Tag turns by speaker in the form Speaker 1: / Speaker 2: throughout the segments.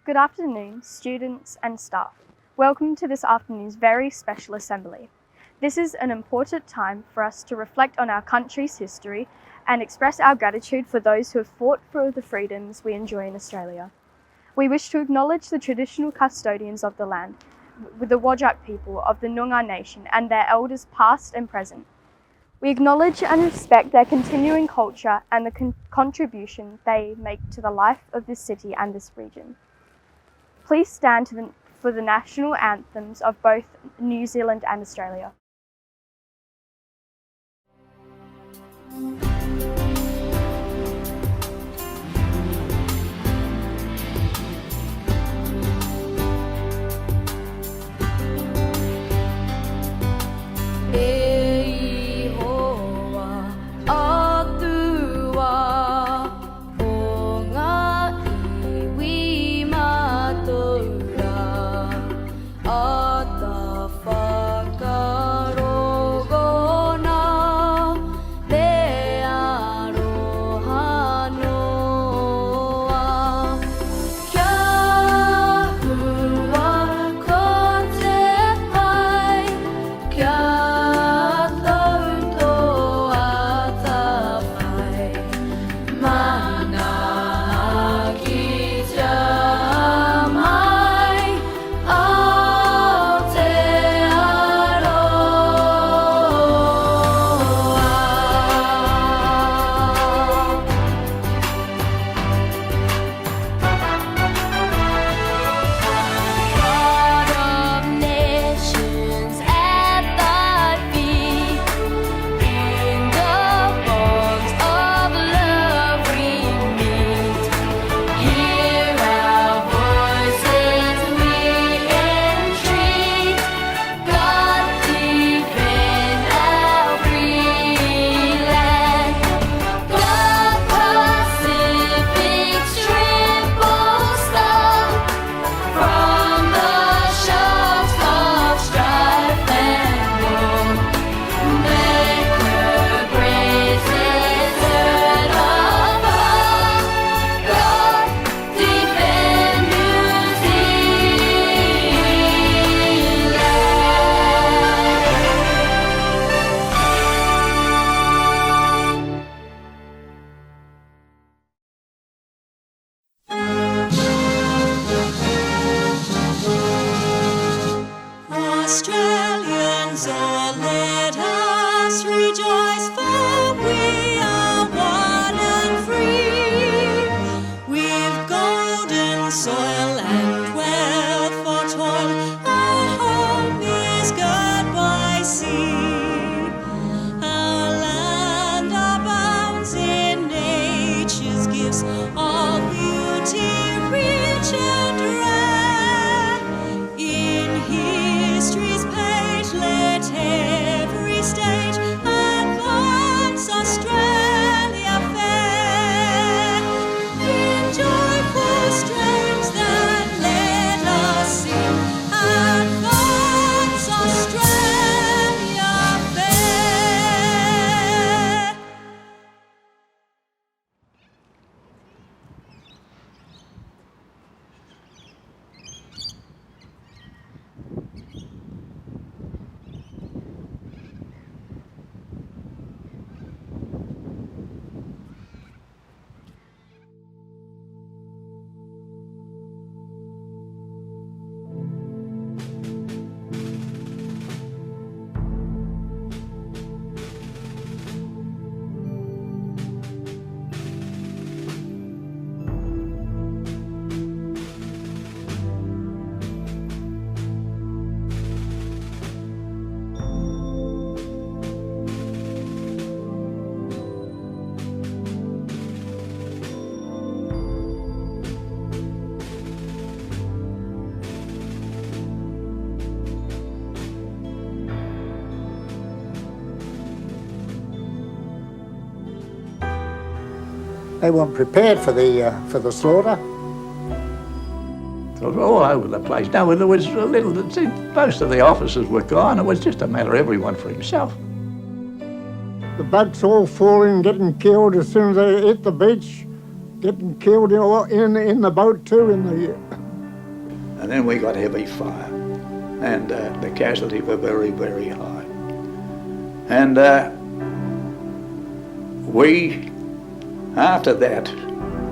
Speaker 1: Good afternoon, students and staff. Welcome to this afternoon's very special assembly. This is an important time for us to reflect on our country's history and express our gratitude for those who have fought for the freedoms we enjoy in Australia. We wish to acknowledge the traditional custodians of the land, with the Whadjuk people of the Noongar Nation and their elders past and present. We acknowledge and respect their continuing culture and the contribution they make to the life of this city and this region. Please stand for the national anthems of both New Zealand and Australia.
Speaker 2: Australians, oh, let us rejoice, for we are one and free. We've golden soil and wealth for toil, our home is good by sea. Our land abounds in nature's gifts, all beauty rich and rare. In history's page, let every stage advance Australia fair. In joyful strains that let us sing, advance Australia fair.
Speaker 3: They weren't prepared for the slaughter.
Speaker 4: It was all over the place. No, there was a little, most of the officers were gone. It was just a matter of everyone for himself.
Speaker 3: The boats all falling, getting killed as soon as they hit the beach, getting killed in the boat too,
Speaker 4: And then we got heavy fire, and the casualties were very, very high. And after that,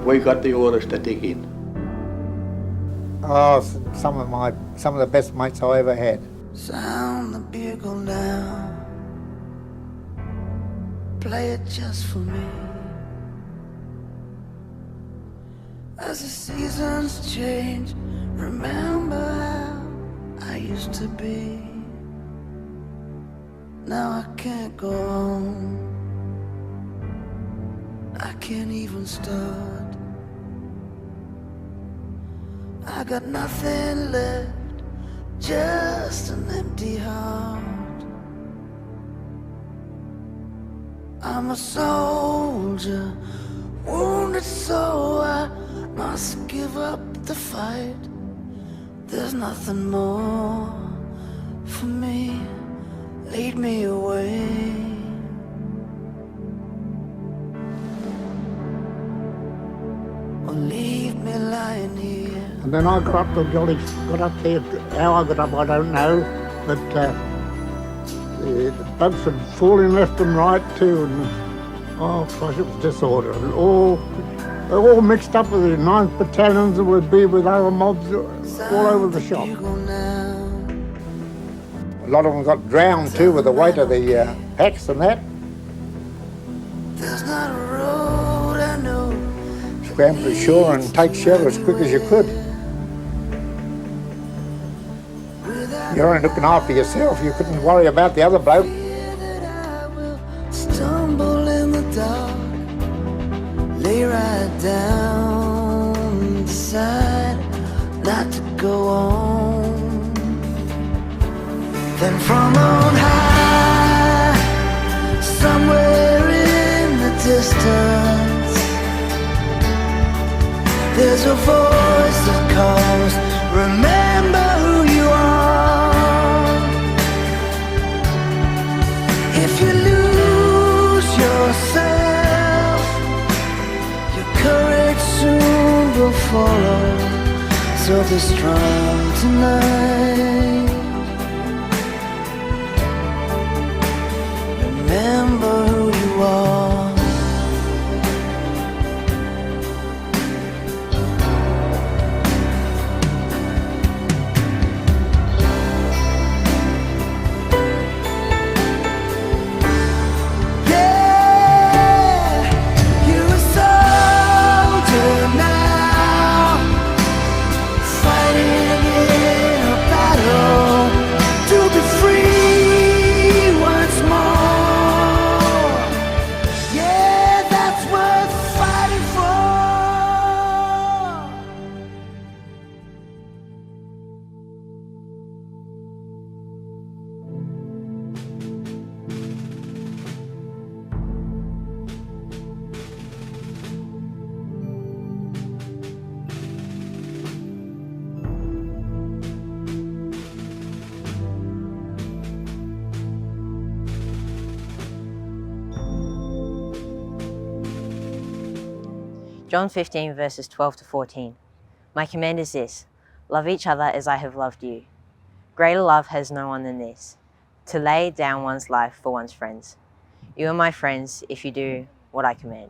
Speaker 4: we got the orders to dig in.
Speaker 3: Oh, some of the best mates I ever had.
Speaker 2: Sound the bugle now, play it just for me. As the seasons change, remember how I used to be. Now I can't go on, I can't even start. I got nothing left, just an empty heart. I'm a soldier, wounded so I must give up the fight. There's nothing more for me, lead me away. Or leave me lying here.
Speaker 3: And then I got up the jolly, got up there. How I got up, I don't know, but the bugs had fallen left and right too, and oh gosh, it was disorder. And all mixed up with the 9th battalions that would be with other mobs all over the shop. A lot of them got drowned too with the weight of the packs and that.
Speaker 2: There's not a road I know.
Speaker 3: Swam to shore and take shelter as quick as you could. You're only looking after yourself, you couldn't worry about the other bloke.
Speaker 2: Stumble in the dark, lay right down, decide not to go on. Then from on high, somewhere in the distance, there's a voice that calls, remember who you are. If you lose yourself, your courage soon will follow. So be strong tonight. Remember who you are.
Speaker 5: John 15 verses 12 to 14. My command is this, love each other as I have loved you. Greater love has no one than this, to lay down one's life for one's friends. You are my friends if you do what I command.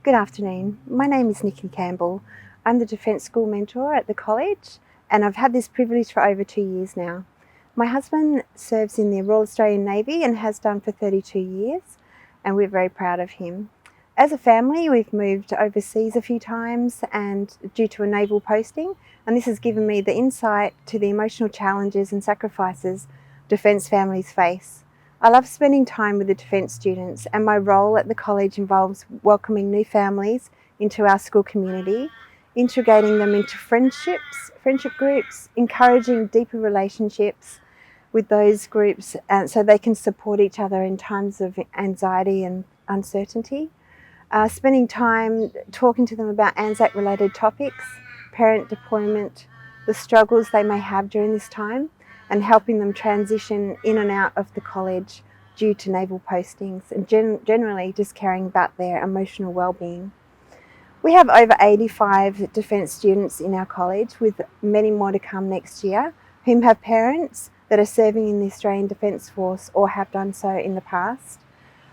Speaker 6: Good afternoon. My name is Nikki Campbell. I'm the Defence School Mentor at the college, and I've had this privilege for over 2 years now. My husband serves in the Royal Australian Navy and has done for 32 years, and we're very proud of him. As a family, we've moved overseas a few times and due to a naval posting, and this has given me the insight to the emotional challenges and sacrifices Defence families face. I love spending time with the Defence students, and my role at the college involves welcoming new families into our school community, integrating them into friendship groups, encouraging deeper relationships with those groups so they can support each other in times of anxiety and uncertainty. Spending time talking to them about Anzac related topics, parent deployment, the struggles they may have during this time, and helping them transition in and out of the college due to naval postings, and generally just caring about their emotional well-being. We have over 85 Defence students in our college, with many more to come next year, whom have parents that are serving in the Australian Defence Force or have done so in the past.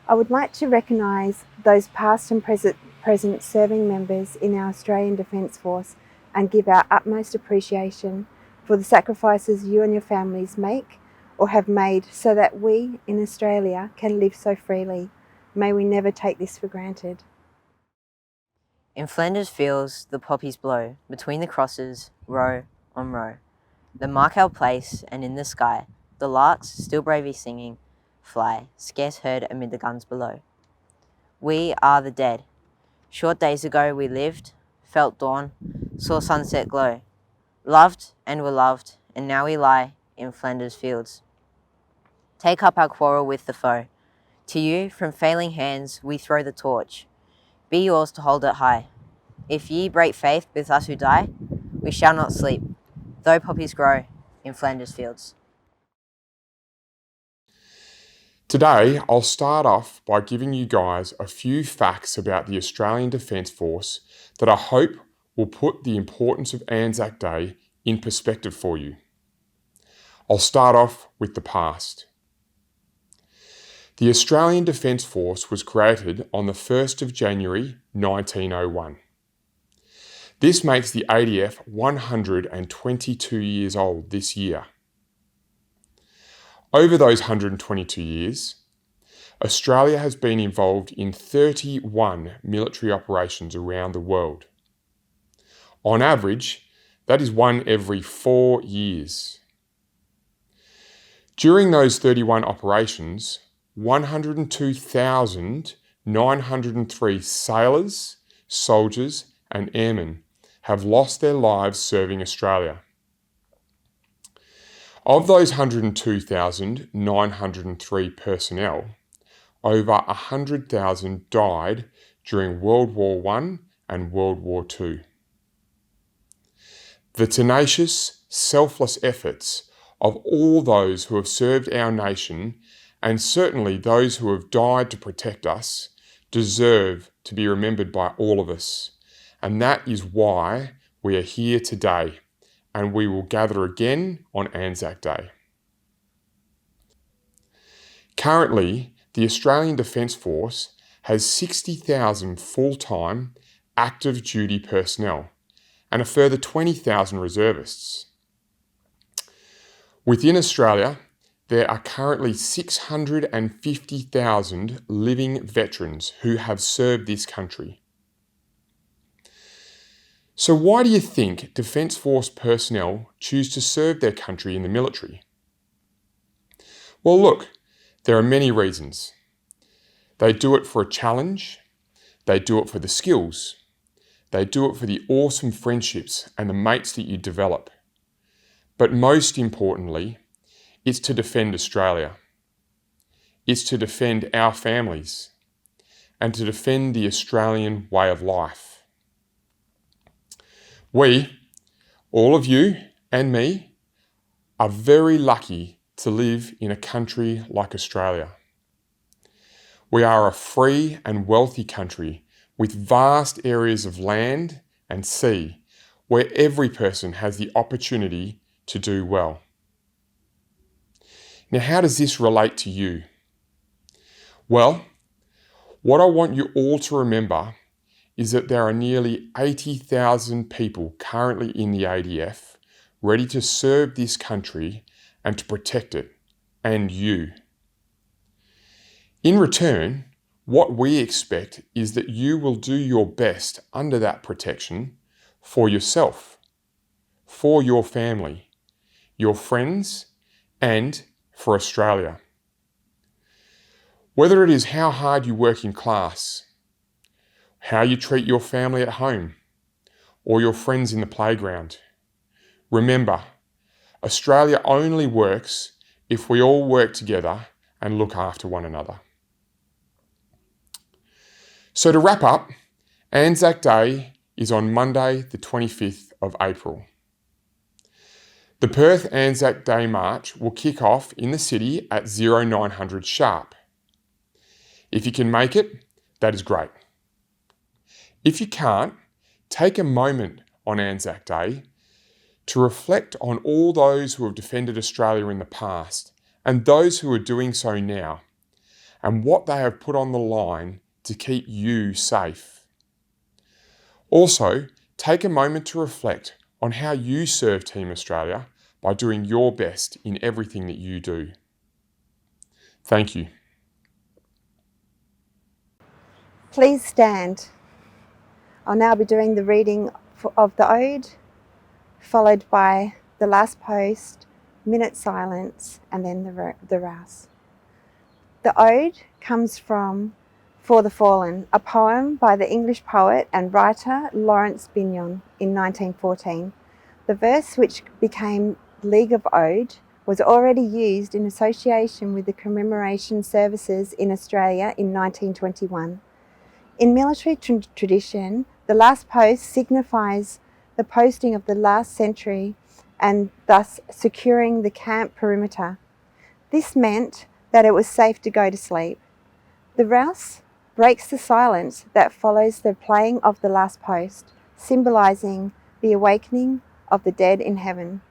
Speaker 6: I would like to recognise those past and present serving members in our Australian Defence Force and give our utmost appreciation for the sacrifices you and your families make or have made so that we in Australia can live so freely. May we never take this for granted.
Speaker 5: In Flanders fields the poppies blow, between the crosses, row on row. They mark our place, and in the sky, the larks, still bravely singing, fly, scarce heard amid the guns below. We are the dead. Short days ago we lived, felt dawn, saw sunset glow, loved and were loved, and now we lie in Flanders fields. Take up our quarrel with the foe. To you, from failing hands, we throw the torch. Be yours to hold it high. If ye break faith with us who die, we shall not sleep, though poppies grow in Flanders fields.
Speaker 7: Today, I'll start off by giving you guys a few facts about the Australian Defence Force that I hope will put the importance of Anzac Day in perspective for you. I'll start off with the past. The Australian Defence Force was created on the 1st of January 1901. This makes the ADF 122 years old this year. Over those 122 years, Australia has been involved in 31 military operations around the world. On average, that is one every 4 years. During those 31 operations, 102,903 sailors, soldiers and airmen have lost their lives serving Australia. Of those 102,903 personnel, over 100,000 died during World War I and World War II. The tenacious, selfless efforts of all those who have served our nation, and certainly those who have died to protect us, deserve to be remembered by all of us. And that is why we are here today, and we will gather again on Anzac Day. Currently, the Australian Defence Force has 60,000 full-time active duty personnel and a further 20,000 reservists. Within Australia, there are currently 650,000 living veterans who have served this country. So why do you think Defence Force personnel choose to serve their country in the military? Well, look, there are many reasons. They do it for a challenge, they do it for the skills, they do it for the awesome friendships and the mates that you develop. But most importantly, it's to defend Australia. It's to defend our families and to defend the Australian way of life. We, all of you and me, are very lucky to live in a country like Australia. We are a free and wealthy country with vast areas of land and sea where every person has the opportunity to do well. Now, how does this relate to you? Well, what I want you all to remember is that there are nearly 80,000 people currently in the ADF ready to serve this country and to protect it, and you. In return, what we expect is that you will do your best under that protection for yourself, for your family, your friends, and for Australia. Whether it is how hard you work in class, how you treat your family at home, or your friends in the playground, remember, Australia only works if we all work together and look after one another. So to wrap up, Anzac Day is on Monday the 25th of April. The Perth Anzac Day March will kick off in the city at 0900 sharp. If you can make it, that is great. If you can't, take a moment on Anzac Day to reflect on all those who have defended Australia in the past and those who are doing so now, and what they have put on the line to keep you safe. Also, take a moment to reflect on how you serve Team Australia by doing your best in everything that you do. Thank you.
Speaker 6: Please stand. I'll now be doing the reading of the Ode, followed by the last post, minute silence, and then the rouse. The Ode comes from For the Fallen, a poem by the English poet and writer Lawrence Binyon in 1914. The verse, which became League of Ode, was already used in association with the commemoration services in Australia in 1921. In military tradition, the last post signifies the posting of the last sentry and thus securing the camp perimeter. This meant that it was safe to go to sleep. The rouse breaks the silence that follows the playing of the last post, symbolising the awakening of the dead in heaven.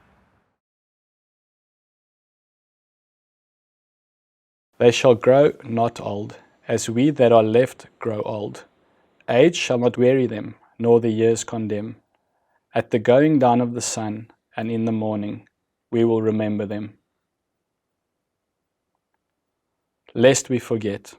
Speaker 8: They shall grow not old, as we that are left grow old. Age shall not weary them, nor the years condemn. At the going down of the sun, and in the morning, we will remember them. Lest we forget.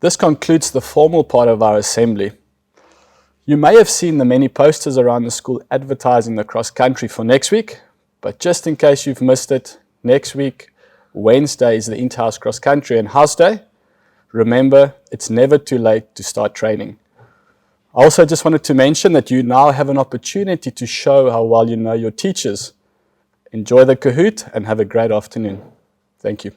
Speaker 8: This concludes the formal part of our assembly. You may have seen the many posters around the school advertising the cross country for next week, but just in case you've missed it, next week, Wednesday, is the Inter-House Cross Country and House Day. Remember, it's never too late to start training. I also just wanted to mention that you now have an opportunity to show how well you know your teachers. Enjoy the Kahoot and have a great afternoon. Thank you.